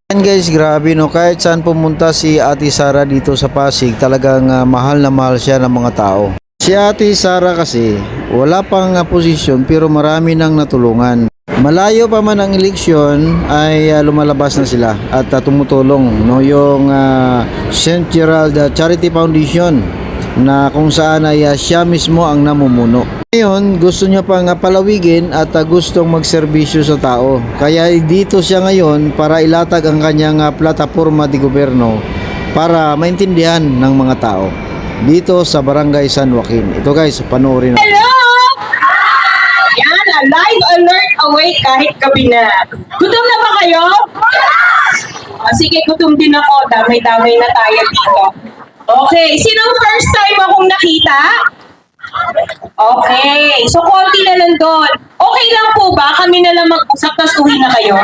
Yan guys, grabe no, kahit saan pumunta si Ate Sara dito sa Pasig, talagang mahal na mahal siya ng mga tao. Si Ate Sara kasi wala pang posisyon pero marami nang natulungan. Malayo pa man ang eleksyon ay lumalabas na sila at tumutulong no, yung St. Gerald Charity Foundation na kung saan ay siya mismo ang namumuno. Ngayon, gusto niya pang palawigin at gustong magserbisyo sa tao. Kaya dito siya ngayon para ilatag ang kanyang plataforma de gobyerno para maintindihan ng mga tao dito sa Barangay San Joaquin. Ito guys, panoorin natin. Hello! Yan, live alert awake kahit gabi na. Gutom na ba kayo? Sige, gutom din ako. Damay-damay na tayo dito. Okay, sinong first time akong nakita? Okay, so konti na lang doon. Okay lang po ba? Kami na lang mag-usap, tas uwi na kayo?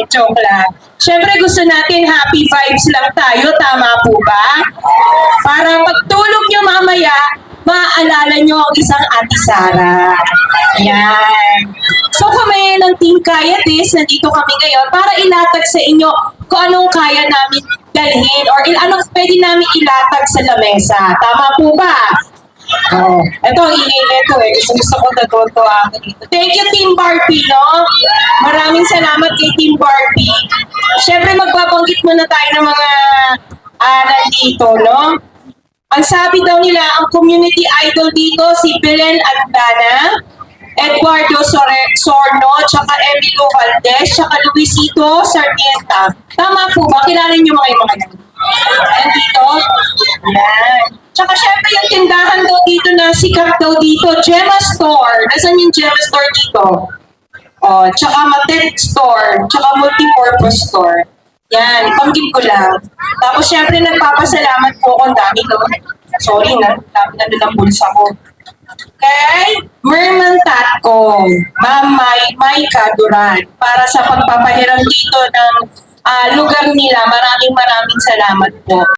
Joke lang. Siyempre gusto natin happy vibes lang tayo, tama po ba? Para pagtulog nyo mamaya, maaalala nyo ang isang Ate Sara. Yan. So kami ng Team Kaya This, nandito kami ngayon para ilatag sa inyo kung anong kaya namin dalhin or anong pwede namin ilatag sa lamesa. Tama po ba? Oh, ito ang ingay nito eh. Gusto ko natutuwa ako dito. Thank you, Team Barbie, no? Maraming salamat kay Team Barbie. Siyempre, magbabanggit muna tayo ng mga nandito, no? Ang sabi daw nila, ang community idol dito, si Belen Agdana, Eduardo Sorno, tsaka Emilio Valdez, tsaka Luisito Sarmienta. Tama po ba? Kilala niyo mga yung mga yan? Nandito? Yan. Tsaka syempre yung tindahan daw dito na sikat daw dito, Gemma Store. Nasaan yung Gemma Store dito? Oh, tsaka Matet Store, tsaka Multipurpose Store. Yan, ipanggit ko lang. Tapos syempre nagpapasalamat po ako, ang dami ko. Sorry na, dami ng bulsa ko. Kay Merman Tatko, Ma'am Maika Duran, para sa pagpapahiram dito ng lugar nila. Maraming salamat po.